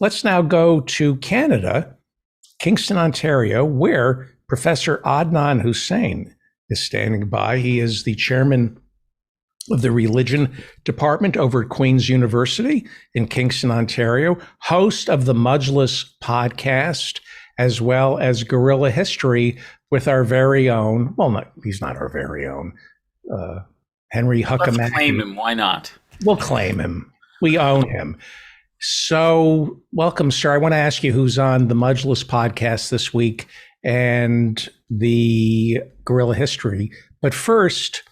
Let's now go to Canada, Kingston, Ontario, where Professor Adnan Hussain is standing by. He is the chairman of the religion department over at Queen's University in Kingston, Ontario, host of the Mujlis podcast, as well as Guerrilla History with our very own, well, not, he's not our very own, Henry Huckamack. Let's claim him. Why not? We'll claim him. We own him. So welcome, sir. I want to ask you who's on the Mujlis podcast this week and the Guerrilla History. But first,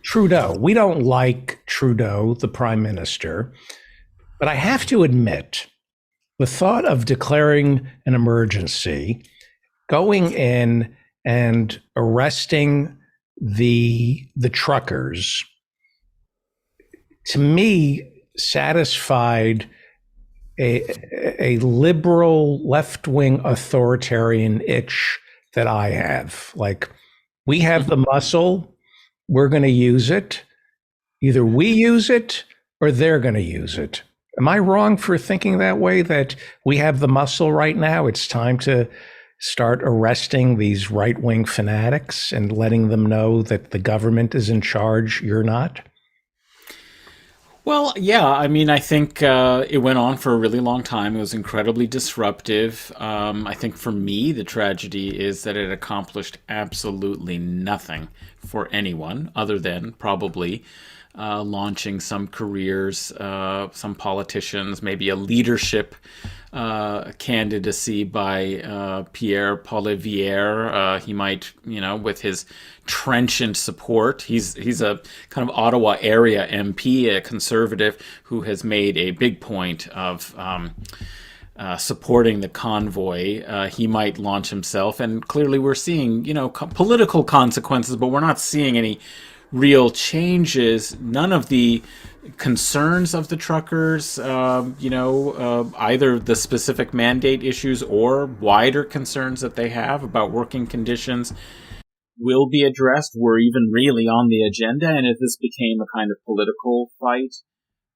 Trudeau. We don't like Trudeau, the prime minister, but I have to admit, the thought of declaring an emergency, going in and arresting the truckers, to me, satisfied a liberal left-wing authoritarian itch that I have. Like, we have the muscle. We're going to use it. Either we use it or they're going to use it. Am I wrong for thinking that way, that we have the muscle right now? It's time to start arresting these right-wing fanatics and letting them know that the government is in charge, you're not? Well, yeah, I mean, I think it went on for a really long time. It was incredibly disruptive. I think for me, the tragedy is that it accomplished absolutely nothing for anyone other than probably launching some careers, some politicians, maybe a leadership candidacy by Pierre Poilievre. He might, with his trenchant support. He's a kind of Ottawa area MP, a conservative who has made a big point of supporting the convoy. He might launch himself, and clearly we're seeing, political consequences, but we're not seeing any real changes. None of the concerns of the truckers, either the specific mandate issues or wider concerns that they have about working conditions will be addressed, were even really on the agenda. And if this became a kind of political fight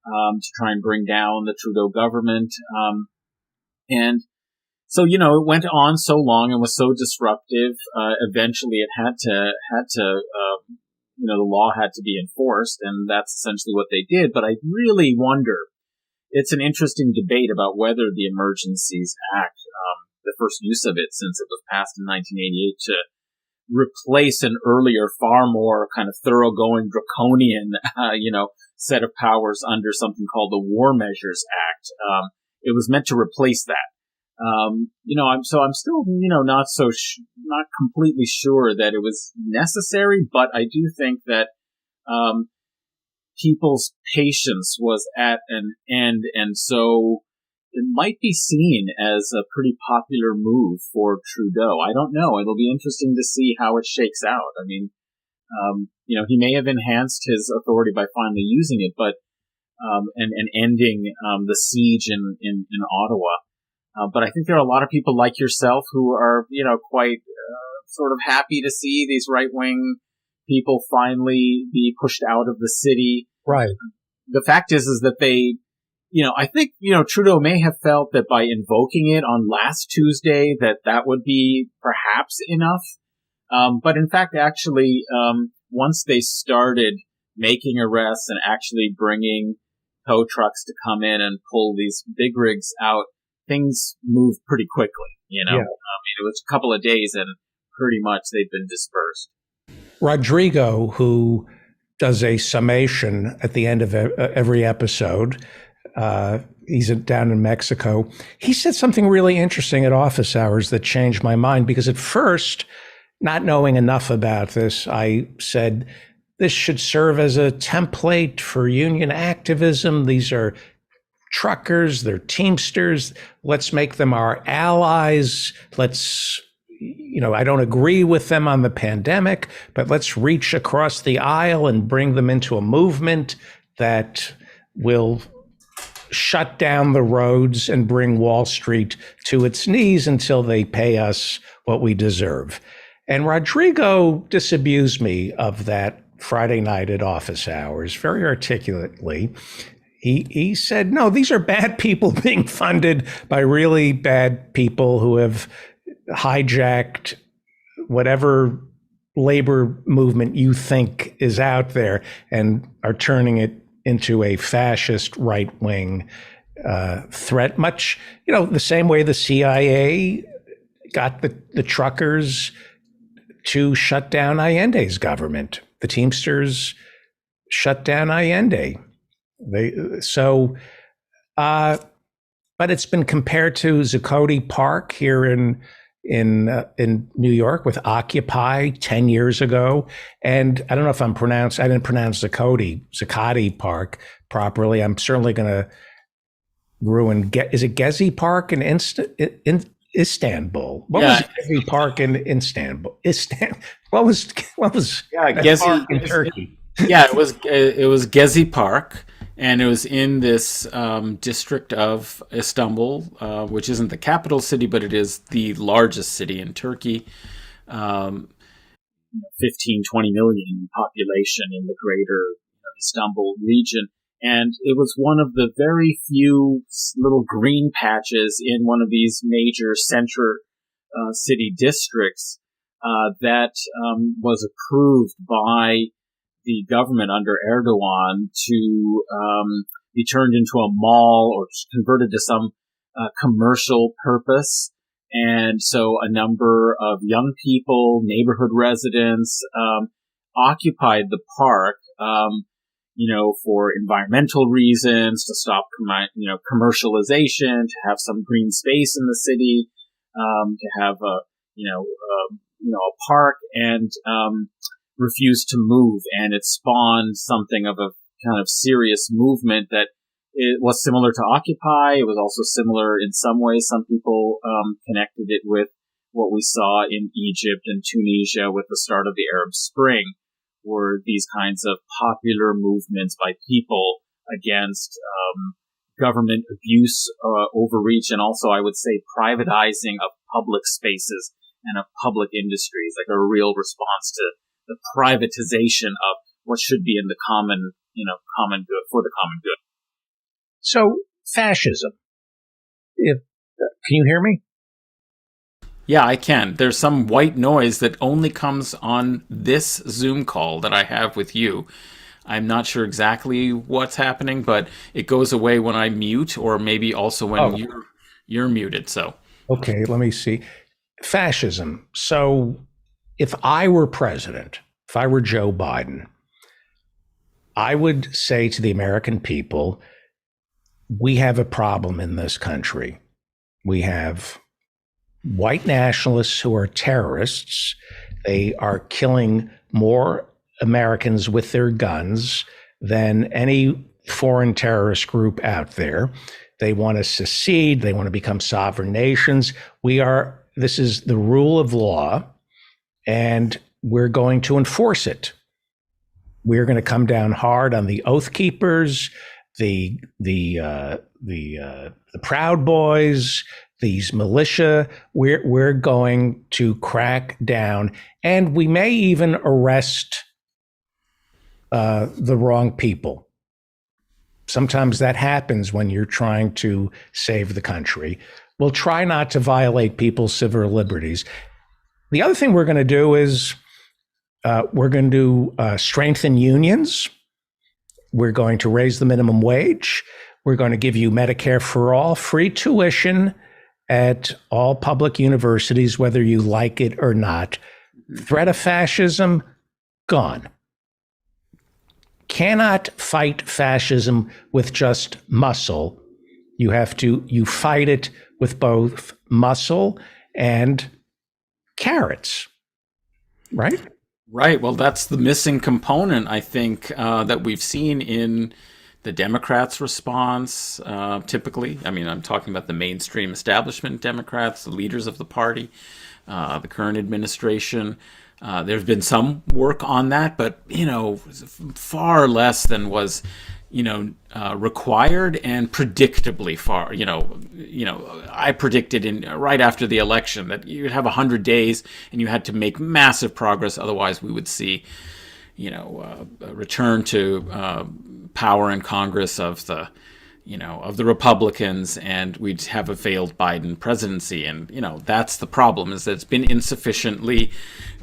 to try and bring down the Trudeau government, and so, it went on so long and was so disruptive. Eventually it had to, the law had to be enforced, and that's essentially what they did. But I really wonder, it's an interesting debate about whether the Emergencies Act, the first use of it since it was passed in 1988, to replace an earlier, far more kind of thoroughgoing, draconian, set of powers under something called the War Measures Act. It was meant to replace that. I'm still, not completely sure that it was necessary, but I do think that, people's patience was at an end. And so it might be seen as a pretty popular move for Trudeau. I don't know. It'll be interesting to see how it shakes out. I mean, he may have enhanced his authority by finally using it, but, and ending, the siege in Ottawa. But I think there are a lot of people like yourself who are, quite sort of happy to see these right-wing people finally be pushed out of the city. Right. The fact is that they, I think, Trudeau may have felt that by invoking it on last Tuesday that would be perhaps enough. But in fact, actually, once they started making arrests and actually bringing tow trucks to come in and pull these big rigs out, things moved pretty quickly, Yeah. I mean, it was a couple of days and pretty much they've been dispersed. Rodrigo, who does a summation at the end of every episode, he's down in Mexico. He said something really interesting at office hours that changed my mind, because at first, not knowing enough about this, I said, this should serve as a template for union activism. These are truckers, they're Teamsters. Let's make them our allies. Let's, I don't agree with them on the pandemic, but let's reach across the aisle and bring them into a movement that will shut down the roads and bring Wall Street to its knees until they pay us what we deserve. And Rodrigo disabused me of that Friday night at office hours very articulately. He said, no, these are bad people being funded by really bad people who have hijacked whatever labor movement you think is out there and are turning it into a fascist right wing threat. Much, the same way the CIA got the truckers to shut down Allende's government. The Teamsters shut down Allende. But it's been compared to Zuccotti Park here in New York with Occupy 10 years ago. And I don't know if I didn't pronounce Zuccotti Park properly. I'm certainly going to ruin, is it Gezi Park in Istanbul? What was Gezi Park in Istanbul? What was Gezi park in Turkey? It was Gezi Park. And it was in this district of Istanbul, which isn't the capital city, but it is the largest city in Turkey. 15, 20 million population in the greater Istanbul region. And it was one of the very few little green patches in one of these major center city districts that was approved by the government under Erdogan to be turned into a mall or converted to some commercial purpose. And so a number of young people, neighborhood residents, occupied the park, for environmental reasons, to stop, commercialization, to have some green space in the city, to have a park, and refused to move. And it spawned something of a kind of serious movement that it was similar to Occupy. It was also similar in some ways. Some people connected it with what we saw in Egypt and Tunisia with the start of the Arab Spring, were these kinds of popular movements by people against government abuse, overreach, and also, I would say, privatizing of public spaces and of public industries, like a real response to the privatization of what should be in the common good, for the common good. So, fascism. Can you hear me? Yeah, I can. There's some white noise that only comes on this Zoom call that I have with you. I'm not sure exactly what's happening, but it goes away when I mute, or maybe also when you're muted. So, okay, let me see. Fascism. So, if I were president, if I were Joe Biden, I would say to the American people, we have a problem in this country. We have white nationalists who are terrorists. They are killing more Americans with their guns than any foreign terrorist group out there. They want to secede. They want to become sovereign nations. This is the rule of law, and we're going to enforce it. We're going to come down hard on the Oath Keepers, the Proud Boys, these militia. We're going to crack down, and we may even arrest the wrong people. Sometimes that happens when you're trying to save the country. We'll try not to violate people's civil liberties. The other thing we're going to do is we're going to strengthen unions. We're going to raise the minimum wage. We're going to give you Medicare for all, free tuition at all public universities, whether you like it or not. Threat of fascism, gone. Cannot fight fascism with just muscle. You fight it with both muscle and carrots, right? Right. Well, that's the missing component, I think, that we've seen in the Democrats' response, typically. I mean, I'm talking about the mainstream establishment Democrats, the leaders of the party, the current administration. There's been some work on that, but, far less than was, required, and predictably far. I predicted right after the election that you'd have 100 days and you had to make massive progress. Otherwise, we would see, a return to power in Congress of the Republicans, and we'd have a failed Biden presidency. And that's the problem, is that it's been insufficiently,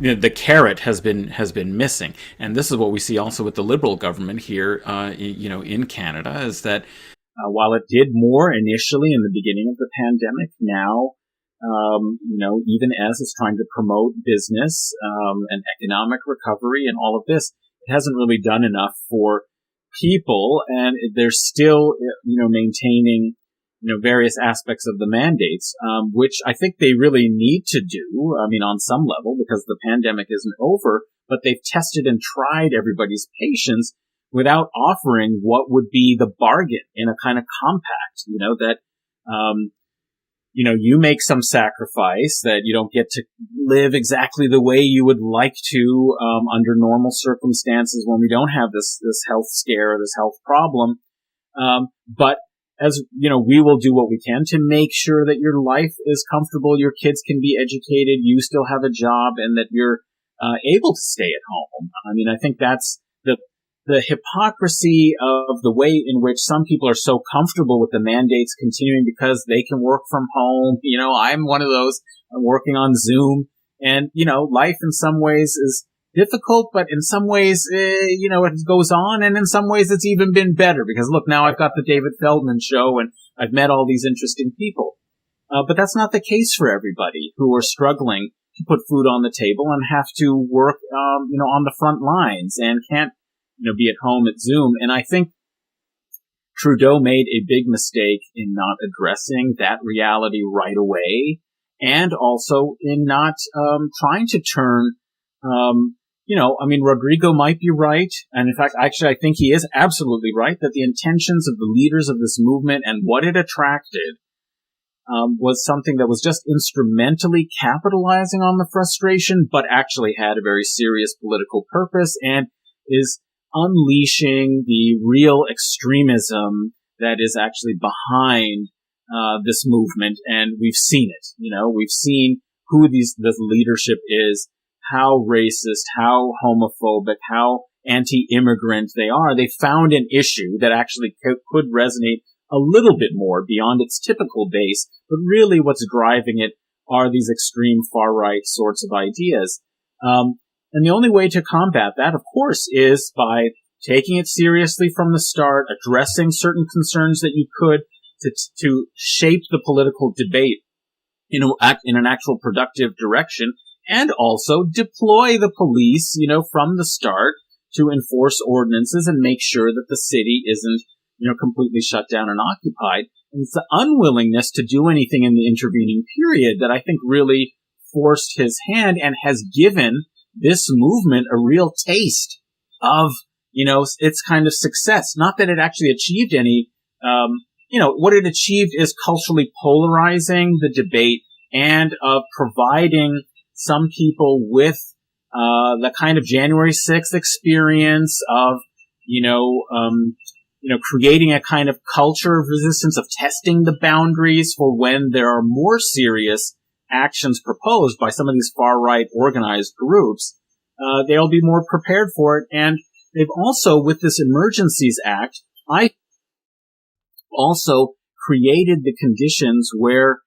the carrot has been missing. And this is what we see also with the Liberal government here, in Canada, is that while it did more initially in the beginning of the pandemic, now, even as it's trying to promote business and economic recovery and all of this, it hasn't really done enough for people, and they're still, maintaining, various aspects of the mandates, which I think they really need to do. I mean, on some level, because the pandemic isn't over, but they've tested and tried everybody's patience without offering what would be the bargain in a kind of compact, that, you make some sacrifice, that you don't get to live exactly the way you would like to under normal circumstances when we don't have this health scare, this health problem. But as we will do what we can to make sure that your life is comfortable, your kids can be educated, you still have a job, and that you're able to stay at home. I mean, I think that's the hypocrisy of the way in which some people are so comfortable with the mandates continuing because they can work from home. I'm one of those. I'm working on Zoom, and, life in some ways is difficult, but in some ways, it goes on, and in some ways it's even been better because look, now I've got the David Feldman show and I've met all these interesting people. But that's not the case for everybody who are struggling to put food on the table and have to work, on the front lines and can't, be at home at Zoom. And I think Trudeau made a big mistake in not addressing that reality right away, and also in not trying to turn, Rodrigo might be right. And in fact, actually, I think he is absolutely right that the intentions of the leaders of this movement and what it attracted was something that was just instrumentally capitalizing on the frustration, but actually had a very serious political purpose and is unleashing the real extremism that is actually behind this movement. And we've seen it. We've seen who this leadership is, how racist, how homophobic, how anti-immigrant they are. They found an issue that actually could resonate a little bit more beyond its typical base, but really what's driving it are these extreme far-right sorts of ideas. And the only way to combat that, of course, is by taking it seriously from the start, addressing certain concerns that you could to shape the political debate in an actual productive direction, and also deploy the police, from the start to enforce ordinances and make sure that the city isn't, completely shut down and occupied. And it's the unwillingness to do anything in the intervening period that I think really forced his hand and has given this movement a real taste of, its kind of success. Not that it actually achieved any, what it achieved is culturally polarizing the debate and providing some people with the kind of January 6th experience of, creating a kind of culture of resistance, of testing the boundaries for when there are more serious actions proposed by some of these far-right organized groups. They'll be more prepared for it. And they've also, with this Emergencies Act, I also created the conditions where,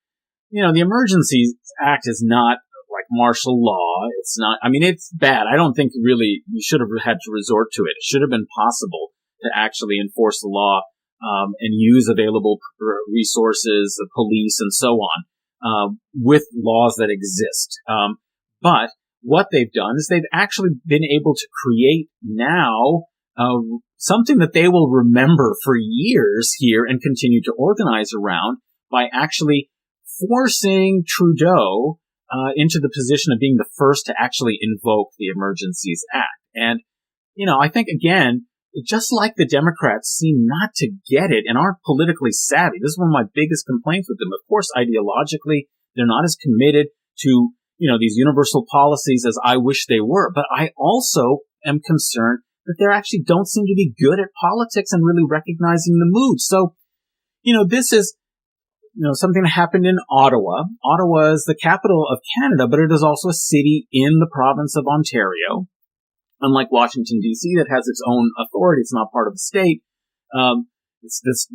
the Emergencies Act is not like martial law. It's not, it's bad. I don't think really you should have had to resort to it. It should have been possible to actually enforce the law, and use available resources, the police and so on, with laws that exist. But what they've done is they've actually been able to create now, something that they will remember for years here and continue to organize around by actually forcing Trudeau into the position of being the first to actually invoke the Emergencies Act. And, I think, again, just like the Democrats seem not to get it and aren't politically savvy. This is one of my biggest complaints with them. Of course, ideologically, they're not as committed to, these universal policies as I wish they were. But I also am concerned that they actually don't seem to be good at politics and really recognizing the mood. So, this is, something that happened in Ottawa. Ottawa is the capital of Canada, but it is also a city in the province of Ontario. Unlike Washington, D.C., that has its own authority, it's not part of the state. It's this,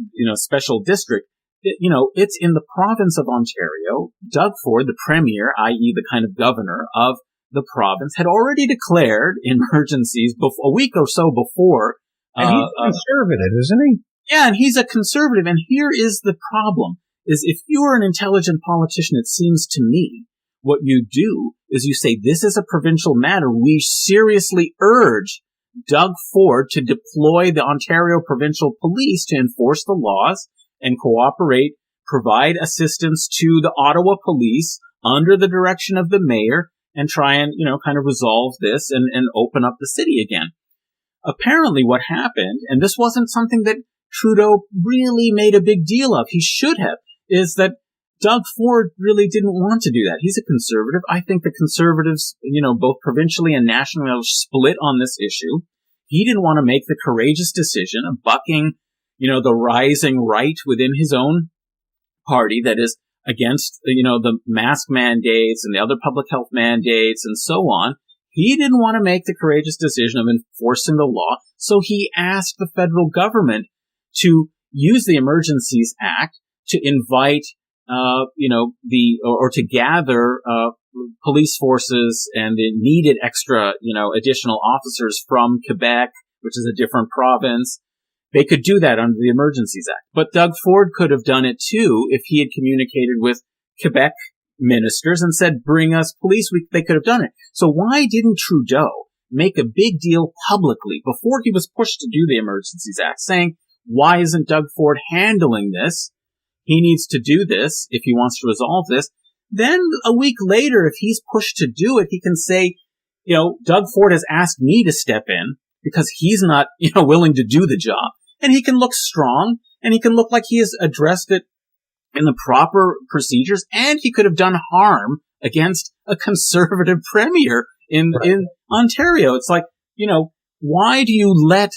special district. It's in the province of Ontario. Doug Ford, the premier, i.e. the kind of governor of the province, had already declared emergencies a week or so before. And he's conservative, isn't he? Yeah, and he's a conservative. And here is the problem, is if you are an intelligent politician, it seems to me, what you do is you say, this is a provincial matter. We seriously urge Doug Ford to deploy the Ontario Provincial Police to enforce the laws and cooperate, provide assistance to the Ottawa Police under the direction of the mayor, and try and, kind of resolve this and open up the city again. Apparently what happened, and this wasn't something that Trudeau really made a big deal of, he should have, is that Doug Ford really didn't want to do that. He's a conservative. I think the Conservatives, both provincially and nationally, are split on this issue. He didn't want to make the courageous decision of bucking, the rising right within his own party that is against, the mask mandates and the other public health mandates and so on. He didn't want to make the courageous decision of enforcing the law, so he asked the federal government to use the Emergencies Act to invite, to gather police forces and the needed extra, additional officers from Quebec, which is a different province. They could do that under the Emergencies Act. But Doug Ford could have done it too if he had communicated with Quebec ministers and said, bring us police. They could have done it. So why didn't Trudeau make a big deal publicly before he was pushed to do the Emergencies Act, saying, why isn't Doug Ford handling this? He needs to do this if he wants to resolve this. Then a week later, if he's pushed to do it, he can say, Doug Ford has asked me to step in because he's not, willing to do the job. And he can look strong, and he can look like he has addressed it in the proper procedures, and he could have done harm against a conservative premier in Ontario. It's like, why do you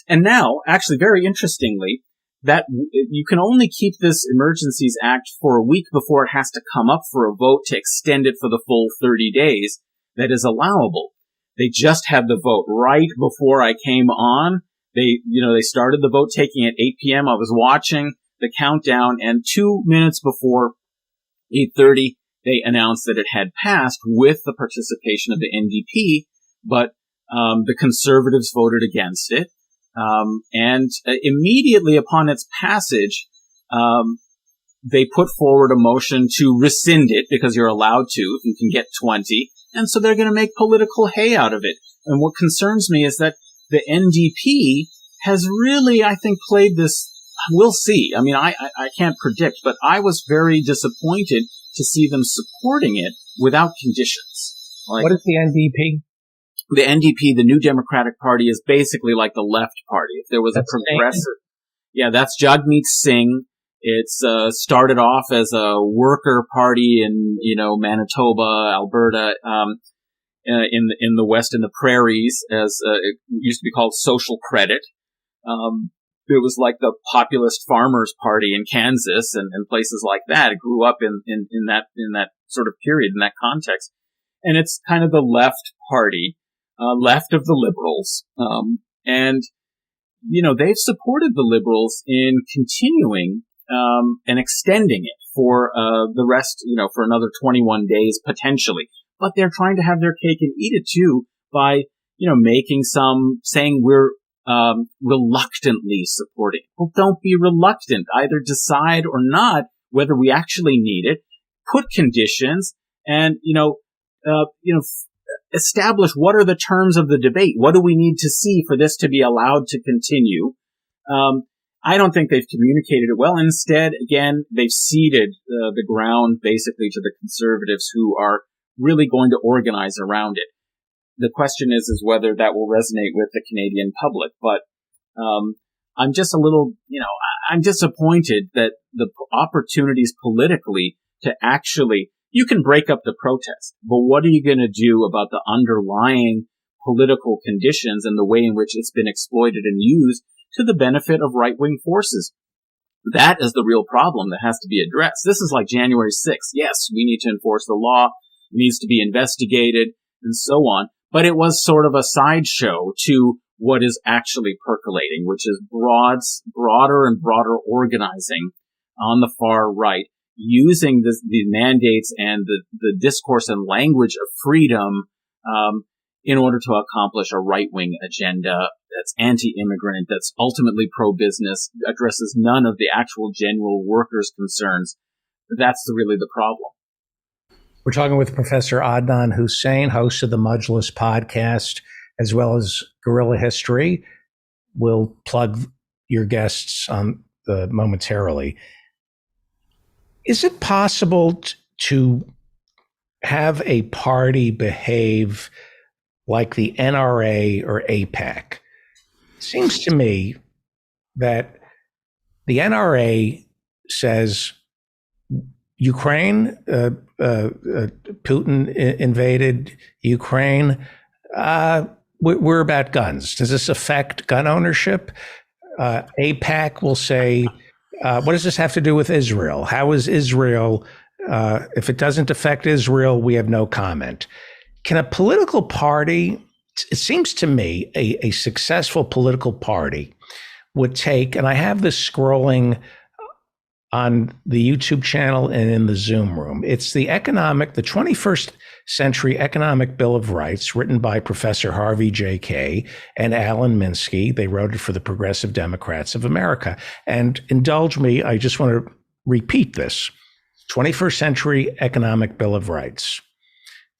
and now, actually very interestingly, that you can only keep this Emergencies Act for a week before it has to come up for a vote to extend it for the full 30 days that is allowable. They just had the vote right before I came on. They started the vote taking at 8 p.m. I was watching the countdown, and 2 minutes before 8:30, they announced that it had passed with the participation of the NDP, but the Conservatives voted against it. And immediately upon its passage, they put forward a motion to rescind it because you're allowed to if you can get 20. And so they're going to make political hay out of it. And what concerns me is that the NDP has really, I think, played this. We'll see. I mean, I can't predict, but I was very disappointed to see them supporting it without conditions. What is the NDP? The NDP, the New Democratic Party, is basically like the left party. If there was a progressive, that's Jagmeet Singh. It's started off as a worker party in Manitoba, Alberta, in the West, in the prairies, as it used to be called Social Credit. It was like the populist farmers party in Kansas and places like that. It grew up in that sort of period, in that context. And it's kind of the left party, left of the Liberals. And they've supported the Liberals in continuing, and extending it for, the rest, for another 21 days potentially. But they're trying to have their cake and eat it too by, saying we're, reluctantly supporting. Well, don't be reluctant. Either decide or not whether we actually need it. Put conditions and, establish what are the terms of the debate. What do we need to see for this to be allowed to continue? I don't think they've communicated it well. Instead, again, they've ceded the ground basically to the Conservatives, who are really going to organize around it. The question is whether that will resonate with the Canadian public. But I'm just a little, I'm disappointed that the opportunities politically to actually, you can break up the protest, but what are you going to do about the underlying political conditions and the way in which it's been exploited and used to the benefit of right-wing forces? That is the real problem that has to be addressed. This is like January 6th. Yes, we need to enforce the law. It needs to be investigated and so on. but it was sort of a sideshow to what is actually percolating, which is broader and broader organizing on the far right, using the mandates and the discourse and language of freedom in order to accomplish a right-wing agenda that's anti-immigrant, that's ultimately pro-business, addresses none of the actual genuine workers' concerns. That's really the problem. We're talking with Professor Adnan Hussain, host of the Majlis podcast, as well as Guerrilla History. We'll plug your guests momentarily. Is it possible to have a party behave like the NRA or AIPAC? It seems to me that the NRA says Ukraine, Putin invaded Ukraine. We're about guns. Does this affect gun ownership? AIPAC will say, what does this have to do with Israel? How is Israel? If it doesn't affect Israel, we have no comment. Can a political party, it seems to me, a successful political party would take, and I have this scrolling on the YouTube channel and in the Zoom room. It's the 21st Century Economic Bill of Rights, written by Professor Harvey J.K. and Alan Minsky. They wrote it for the Progressive Democrats of America. And indulge me, I just want to repeat this. 21st Century Economic Bill of Rights.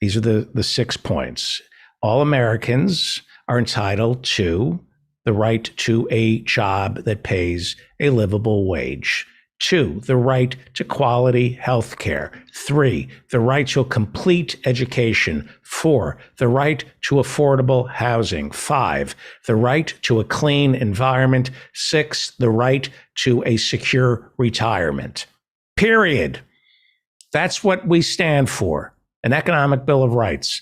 These are the 6 points. All Americans are entitled to the right to a job that pays a livable wage. 2, the right to quality health care. 3, the right to a complete education. 4, the right to affordable housing. 5, the right to a clean environment. 6, the right to a secure retirement. Period. That's what we stand for, an economic bill of rights.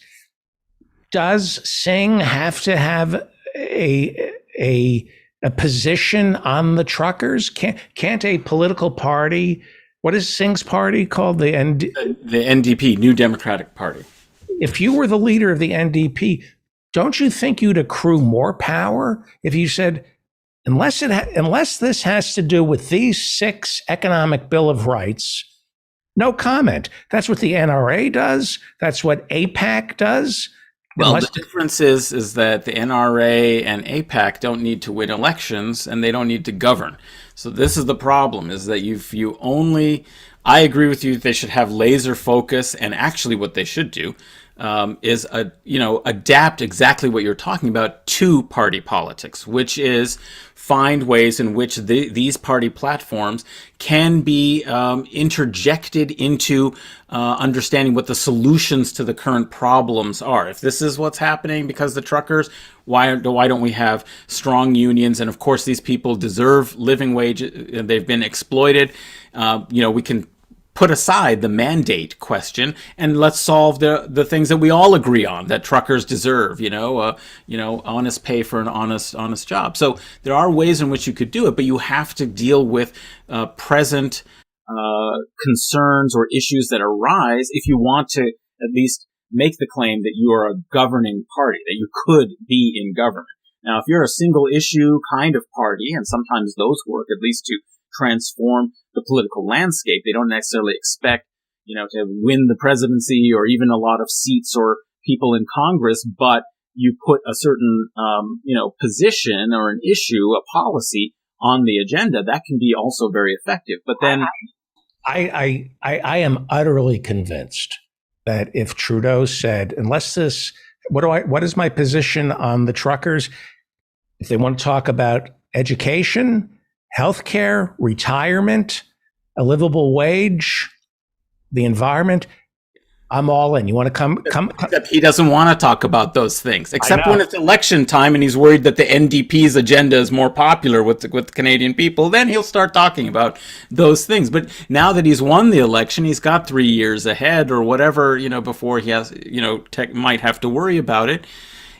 Does Singh have to have a position on the truckers? Can't a political party, what is Singh's party called? The NDP, New Democratic Party. If you were the leader of the NDP, don't you think you'd accrue more power if you said, unless this has to do with these 6 economic bill of rights, no comment. That's what the NRA does. That's what AIPAC does. Well, the difference is that the NRA and AIPAC don't need to win elections and they don't need to govern. So this is the problem, is that I agree with you, they should have laser focus, and actually what they should do is adapt exactly what you're talking about to party politics, which is find ways in which these party platforms can be interjected into understanding what the solutions to the current problems are. If this is what's happening because the truckers, why don't we have strong unions? And of course, these people deserve living wages. They've been exploited. We can put aside the mandate question and let's solve the things that we all agree on, that truckers deserve, honest pay for an honest job. So there are ways in which you could do it, but you have to deal with present concerns or issues that arise if you want to at least make the claim that you are a governing party, that you could be in government. Now, if you're a single issue kind of party, and sometimes those work at least to transform the political landscape, they don't necessarily expect, to win the presidency or even a lot of seats or people in Congress, but you put a certain, position or an issue, a policy on the agenda, that can be also very effective. But then I am utterly convinced that if Trudeau said, what is my position on the truckers? If they want to talk about education, healthcare, retirement, a livable wage, the environment, I'm all in. You want to come? Except he doesn't want to talk about those things, except when it's election time and he's worried that the NDP's agenda is more popular with the Canadian people. Then he'll start talking about those things. But now that he's won the election, he's got 3 years ahead or whatever, before he has, might have to worry about it.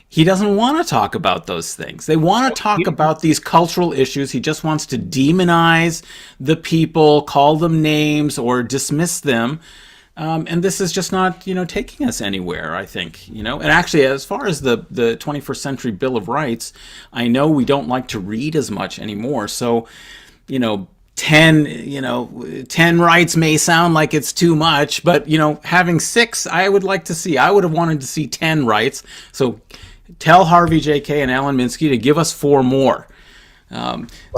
He doesn't want to talk about those things. They want to talk about these cultural issues. He just wants to demonize the people, call them names, or dismiss them. And this is just not, taking us anywhere, I think, And actually, as far as the 21st century Bill of Rights, I know we don't like to read as much anymore. So, 10, 10 rights may sound like it's too much, but, having 6, I would like to see. I would have wanted to see 10 rights. So tell Harvey J.K. and Alan Minsky to give us 4 more.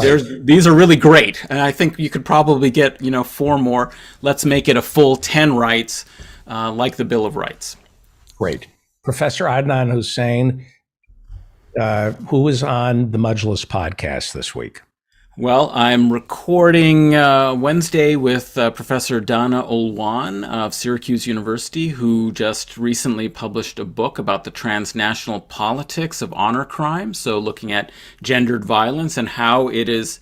These are really great, and I think you could probably get 4 more. Let's make it a full 10 rights, like the Bill of Rights. Great. Professor Adnan Hussain, who was on the Majlis podcast this week? Well, I'm recording Wednesday with Professor Dana Olwan of Syracuse University, who just recently published a book about the transnational politics of honor crimes. So looking at gendered violence and how it is,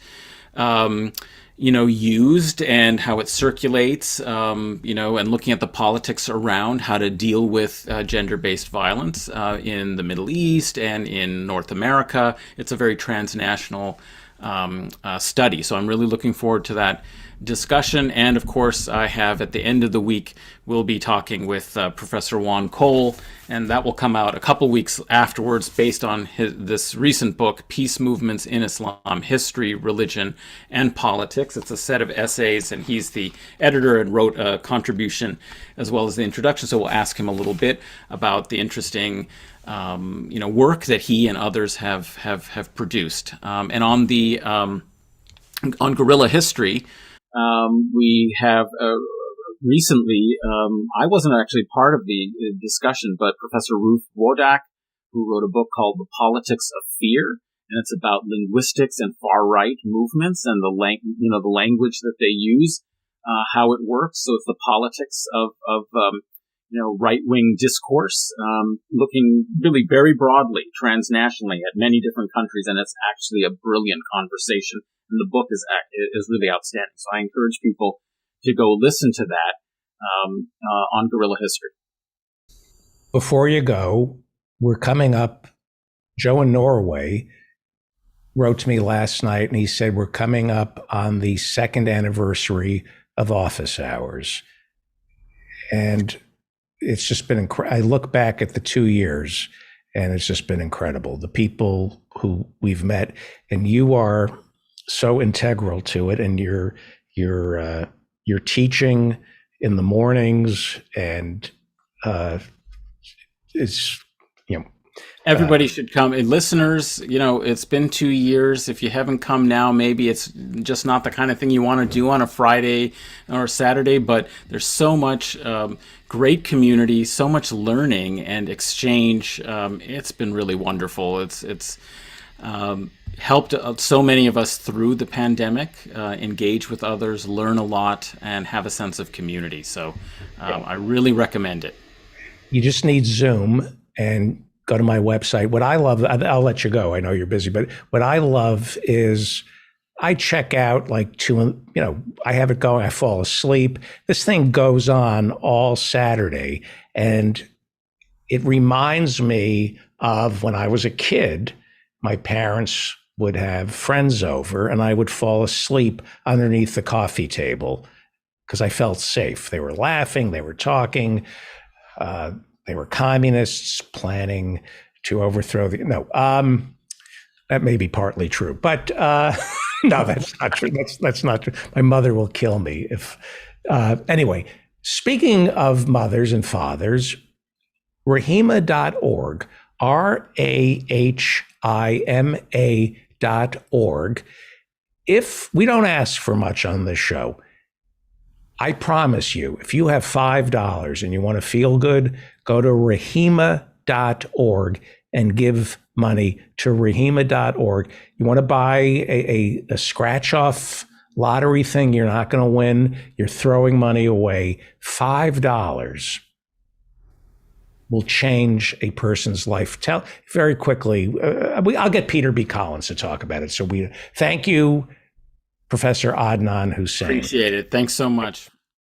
used and how it circulates, and looking at the politics around how to deal with gender-based violence in the Middle East and in North America. It's a very transnational study. So I'm really looking forward to that discussion. And of course, I have at the end of the week, we'll be talking with Professor Juan Cole, and that will come out a couple weeks afterwards based on this recent book, Peace Movements in Islam, History, Religion, and Politics. It's a set of essays, and he's the editor and wrote a contribution as well as the introduction. So we'll ask him a little bit about the interesting work that he and others have produced. And on the on guerrilla history, we have recently, I wasn't actually part of the discussion, but Professor Ruth Wodak, who wrote a book called The Politics of Fear, and it's about linguistics and far-right movements and the language that they use, how it works. So it's the politics of right-wing discourse, looking really very broadly, transnationally at many different countries, and it's actually a brilliant conversation. And the book is really outstanding. So I encourage people to go listen to that on guerrilla history. Before you go, we're coming up. Joe in Norway wrote to me last night, and he said we're coming up on the 2nd anniversary of office hours. And it's just been incredible. I look back at the 2 years, and it's just been incredible. The people who we've met, and you are so integral to it, and you're teaching in the mornings, and it's everybody should come. And listeners, it's been 2 years. If you haven't come now, maybe it's just not the kind of thing you want to do on a Friday or a Saturday, but there's so much great community, so much learning and exchange. It's been really wonderful. It's helped so many of us through the pandemic, engage with others, learn a lot, and have a sense of community. So I really recommend it. You just need Zoom and go to my website. What I love, I'll let you go. I know you're busy, but what I love is I check out like I have it going, I fall asleep. This thing goes on all Saturday, and it reminds me of when I was a kid. My parents would have friends over, and I would fall asleep underneath the coffee table because I felt safe. They were laughing, they were talking. They were communists planning to overthrow that may be partly true, but no, that's not true. That's not true. My mother will kill me if. Anyway, speaking of mothers and fathers, Rahima.org, RAHIMA.org. If we don't ask for much on this show, I promise you, if you have $5 and you want to feel good, go to Rahima.org and give money to Rahima.org. You want to buy a scratch-off lottery thing you're not going to win, you're throwing money away. $5 will change a person's life. Tell very quickly. I'll get Peter B. Collins to talk about it. So we thank you, Professor Adnan Hussain. Appreciate it. Thanks so much.